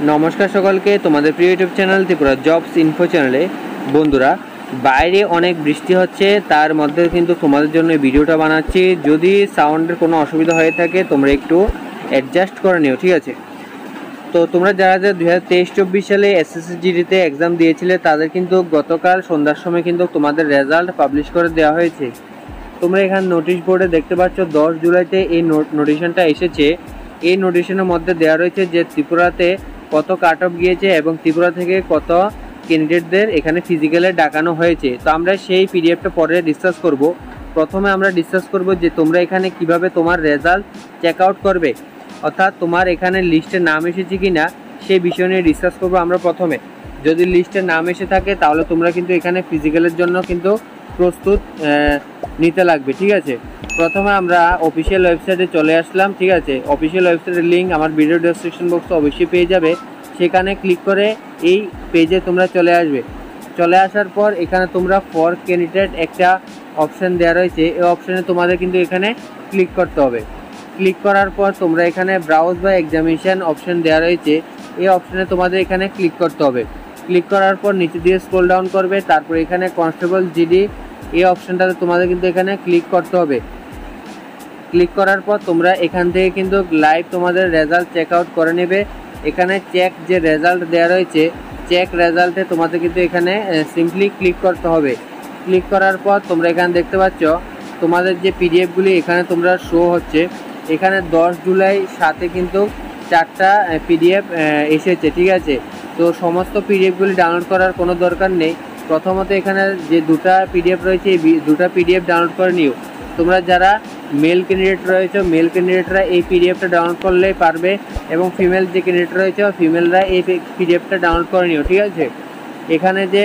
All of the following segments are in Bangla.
নমস্কার সকলকে, তোমাদের প্রিয় YouTube channel Tripura jobs info চ্যানেলে। বন্ধুরা, বাইরে অনেক বৃষ্টি হচ্ছে, তার মধ্যে কিন্তু তোমাদের জন্য ভিডিওটা বানাচ্ছি। যদি সাউন্ডের কোনো অসুবিধা হয়ে থাকে তোমরা একটু অ্যাডজাস্ট করে নিও, ঠিক আছে? তো তোমরা যারা 2023-24 সালে এসএসসি-জিডিতে এক্সাম দিয়েছিলে তাদের কিন্তু গতকাল সন্ধ্যার সময় কিন্তু তোমাদের রেজাল্ট পাবলিশ করে দেওয়া হয়েছে। তোমরা এখানে নোটিশ বোর্ডে দেখতে পাচ্ছ 10 জুলাইতে এই নোটিশনটা এসেছে। এই নোটিশনের মধ্যে দেওয়া রয়েছে যে ত্রিপুরাতে কত কাট অফ গিয়েছে এবং ত্রিপুরা থেকে কত ক্যান্ডিডেটদের এখানে ফিজিক্যালে ডাকানো হয়েছে। তো আমরা সেই পিডিএফটা পরে ডিসকাস করব। প্রথমে আমরা ডিসকাস করব যে তোমরা এখানে কিভাবে তোমার রেজাল্ট চেক আউট করবে, অর্থাৎ তোমার এখানে লিস্টে নাম এসেছে কি না সেই বিষয় নিয়ে ডিসকাস করবো আমরা প্রথমে। যদি লিস্টে নাম এসে থাকে তাহলে তোমরা কিন্তু এখানে ফিজিক্যালের জন্য কিন্তু প্রস্তুত নিতে লাগবে, ঠিক আছে? প্রথমে আমরা অফিসিয়াল ওয়েবসাইটে চলে আসলাম, ঠিক আছে? অফিসিয়াল ওয়েবসাইটের লিঙ্ক আমার ভিডিও ডেসক্রিপশন বক্সে অবশ্যই পেয়ে যাবে। সেখানে ক্লিক করে এই পেজে তোমরা চলে আসবে। চলে আসার পর এখানে তোমরা ফর ক্যান্ডিডেট একটা অপশান দেওয়া রয়েছে, এই অপশানে তোমাদের কিন্তু এখানে ক্লিক করতে হবে। ক্লিক করার পর তোমরা এখানে ব্রাউজ বা এক্সামিনেশন অপশান দেওয়া রয়েছে, এই অপশানে তোমাদের এখানে ক্লিক করতে হবে। ক্লিক করার পর নিচে দিয়ে স্ক্রল ডাউন করবে, তারপর এখানে কনস্টেবল জিডি এই অপশানটাতে তোমাদের কিন্তু এখানে ক্লিক করতে হবে। ক্লিক করার পর তোমরা এখান থেকে কিন্তু লাইভ তোমাদের রেজাল্ট চেক আউট করে নেবে। এখানে চেক যে রেজাল্ট দেওয়া রয়েছে, চেক রেজাল্টে তোমাদের কিন্তু এখানে সিম্পলি ক্লিক করতে হবে। ক্লিক করার পর তোমরা এখানে দেখতে পাচ্ছ তোমাদের যে পিডিএফগুলি এখানে তোমরা শো হচ্ছে। এখানে 10 জুলাই সাথে কিন্তু 4টা পিডিএফ এসেছে, ঠিক আছে? তো সমস্ত পিডিএফগুলি ডাউনলোড করার কোনো দরকার নেই। প্রথমত এখানে যে 2টা পিডিএফ রয়েছে, এই 2টা পিডিএফ ডাউনলোড করে নিও। তোমরা যারা মেল ক্যান্ডিডেট রয়েছে, মেল ক্যান্ডিডেটরা এই পিডিএফটা ডাউনলোড করলেই পারবে, এবং ফিমেল যে ক্যান্ডিডেট রয়েছে ফিমেলরা এই পিডিএফটা ডাউনলোড করে নিও, ঠিক আছে? এখানে যে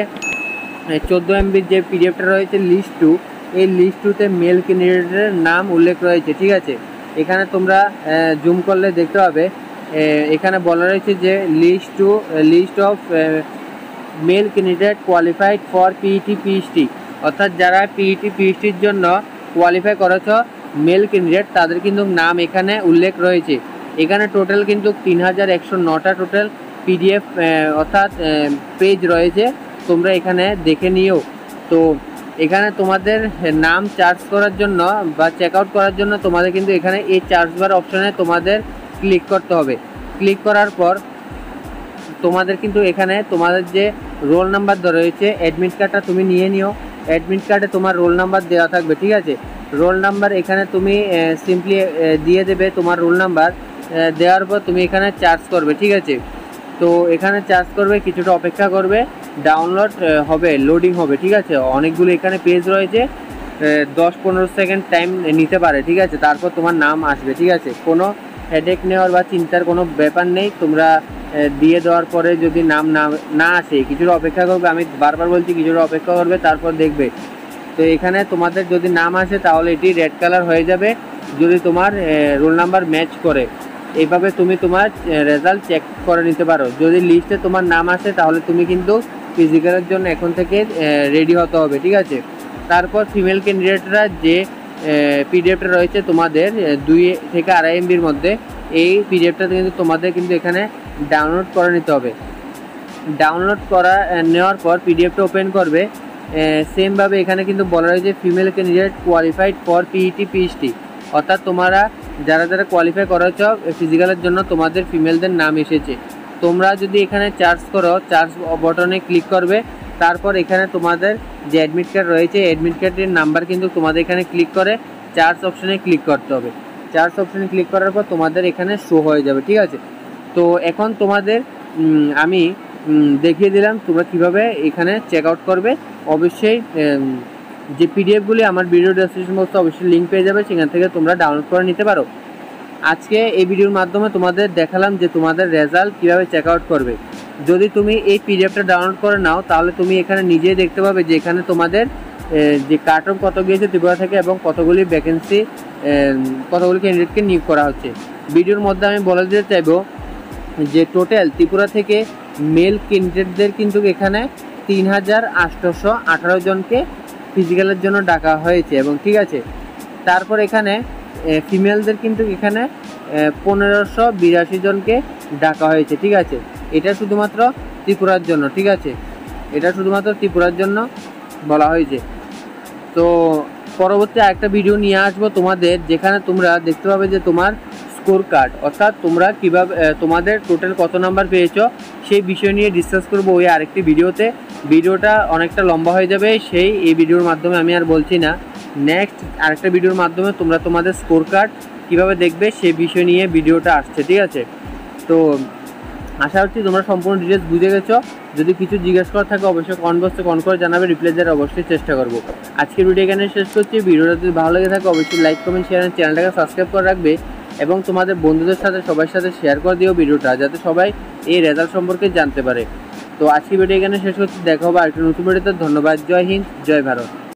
14 MBর যে পিডিএফটা রয়েছে লিস্ট 2, এই লিস্ট 2তে মেল ক্যান্ডিডেটের নাম উল্লেখ রয়েছে, ঠিক আছে? এখানে তোমরা জুম করলে দেখতে পাবে এখানে বলা রয়েছে যে list of male candidate qualified for PET PhD, অর্থাৎ যারা পিইটি পিএইচডির জন্য কোয়ালিফাই করেছ মেল ক্যান্ডিডেট তাদের কিন্তু নাম এখানে উল্লেখ রয়েছে। এখানে টোটাল কিন্তু 3109টা টোটাল পিডিএফ অর্থাৎ পেজ রয়েছে, তোমরা এখানে দেখে নিও। তো এখানে তোমাদের নাম চার্জ করার জন্য বা চেক আউট করার জন্য তোমাদের কিন্তু এখানে এই চার্জ বার অপশানে তোমাদের ক্লিক করতে হবে। ক্লিক করার পর তোমাদের কিন্তু এখানে তোমাদের যে রোল নাম্বার রয়েছে, অ্যাডমিট কার্ডটা তুমি নিয়ে নিও। অ্যাডমিট কার্ডে তোমার রোল নাম্বার দেওয়া থাকবে, ঠিক আছে? রোল নাম্বার এখানে তুমি সিম্পলি দিয়ে দেবে। তোমার রোল নাম্বার দেওয়ার পর তুমি এখানে চার্জ করবে, ঠিক আছে? তো এখানে চার্জ করবে, কিছুটা অপেক্ষা করবে, ডাউনলোড হবে, লোডিং হবে, ঠিক আছে? অনেকগুলো এখানে পেজ রয়েছে, 10-15 সেকেন্ড টাইম নিতে পারে, ঠিক আছে? তারপর তোমার নাম আসবে, ঠিক আছে? কোনো হেডেক নেওয়ার বা চিন্তার কোনো ব্যাপার নেই। তোমরা দিয়ে দেওয়ার পরে যদি নাম না আসে কিছুটা অপেক্ষা করবে, আমি বারবার বলছি কিছুটা অপেক্ষা করবে, তারপর দেখবে। তো এখানে তোমাদের যদি নাম আসে তাহলে এটি রেড কালার হয়ে যাবে যদি তোমার রোল নাম্বার ম্যাচ করে। এইভাবে তুমি তোমার রেজাল্ট চেক করে নিতে পারো। যদি লিস্টে তোমার নাম আসে তাহলে তুমি কিন্তু ফিজিক্যালের জন্য এখন থেকে রেডি হতে হবে, ঠিক আছে? তারপর ফিমেল ক্যান্ডিডেটরা যে পিডিএফটা রয়েছে তোমাদের 2 থেকে 2.5 MBর মধ্যে, এই পিডিএফটা কিন্তু তোমাদের কিন্তু এখানে ডাউনলোড করে নিতে হবে। ডাউনলোড করা নেওয়ার পর পিডিএফটা ওপেন করবে। সেমভাবে এখানে কিন্তু বলা রয়েছে female candidate qualified for PET PhD, অর্থাৎ তোমরা যারা কোয়ালিফাই করেছ ফিজিক্যালের জন্য তোমাদের ফিমেলদের নাম এসেছে। তোমরা যদি এখানে চার্জ করো, চার্জ বটনে ক্লিক করবে, তারপর এখানে তোমাদের যে অ্যাডমিট কার্ড রয়েছে অ্যাডমিট কার্ডের নাম্বার কিন্তু তোমাদের এখানে ক্লিক করে চার্জ অপশানে ক্লিক করতে হবে। চার্জ অপশানে ক্লিক করার পর তোমাদের এখানে শো হয়ে যাবে, ঠিক আছে? তো এখন তোমাদের আমি দেখিয়ে দিলাম তোমরা কিভাবে এখানে চেক আউট করবে। অবশ্যই যে পিডিএফগুলি আমার ভিডিও ডেসক্রিপশন বক্সে অবশ্যই লিঙ্ক পেয়ে যাবে, সেখান থেকে তোমরা ডাউনলোড করে নিতে পারো। আজকে এই ভিডিওর মাধ্যমে তোমাদের দেখালাম যে তোমাদের রেজাল্ট কীভাবে চেক আউট করবে। যদি তুমি এই পিডিএফটা ডাউনলোড করে নাও তাহলে তুমি এখানে নিজেই দেখতে পাবে যে এখানে তোমাদের যে কাট অফ কত গিয়েছে ত্রিপুরা থেকে এবং কতগুলি ভ্যাকেন্সি, কতগুলি ক্যান্ডিডেটকে নিয়োগ করা হচ্ছে। ভিডিওর মধ্যে আমি বলে দিতে চাইব যে টোটাল ত্রিপুরা থেকে মেল ক্যান্ডিডেটদের কিন্তু এখানে 3818 জনকে ফিজিক্যালের জন্য ডাকা হয়েছে, এবং ঠিক আছে? তারপর এখানে ফিমেলদের কিন্তু এখানে 1582 জনকে ডাকা হয়েছে, ঠিক আছে? এটা শুধুমাত্র ত্রিপুরার জন্য, ঠিক আছে, এটা শুধুমাত্র ত্রিপুরার জন্য বলা হয়েছে। তো পরবর্তী আরেকটা ভিডিও নিয়ে আসবো তোমাদের, যেখানে তোমরা দেখতে পাবে যে তোমার স্কোর কার্ড, অর্থাৎ তোমরা কীভাবে তোমাদের টোটাল কত নাম্বার পেয়েছো সেই বিষয় নিয়ে ডিসকাস করবো ওই আরেকটি ভিডিওতে। ভিডিওটা অনেকটা লম্বা হয়ে যাবে, এই ভিডিওর মাধ্যমে আমি আর বলছি না। নেক্সট আরেকটা ভিডিওর মাধ্যমে তোমরা তোমাদের স্কোর কার্ড কীভাবে দেখবে সেই বিষয় নিয়ে ভিডিওটা আসছে, ঠিক আছে। তো আশা করছি তোমরা সম্পূর্ণ ডিটেলস বুঝে গেছো। যদি কিছু জিজ্ঞেস করা থাকে অবশ্যই কমেন্ট বক্সে কমেন্ট করে জানাবে, রিপ্লাই দেওয়ার অবশ্যই চেষ্টা করবো। আজকের ভিডিও এখানে শেষ করছি। ভিডিওটা যদি ভালো লেগে থাকে অবশ্যই লাইক কমেন্ট শেয়ার, চ্যানেলটাকে সাবস্ক্রাইব করে রাখবে এবং তোমাদের বন্ধুদের সাথে সবার সাথে শেয়ার করে দিও ভিডিওটা, যাতে সবাই এই রেজাল্ট সম্পর্কে জানতে পারে। তো আজকের ভিডিও এখানে শেষ করছি, দেখা হবে আরেকটা নতুন ভিডিওতে। ধন্যবাদ। জয় হিন্দ, জয় ভারত।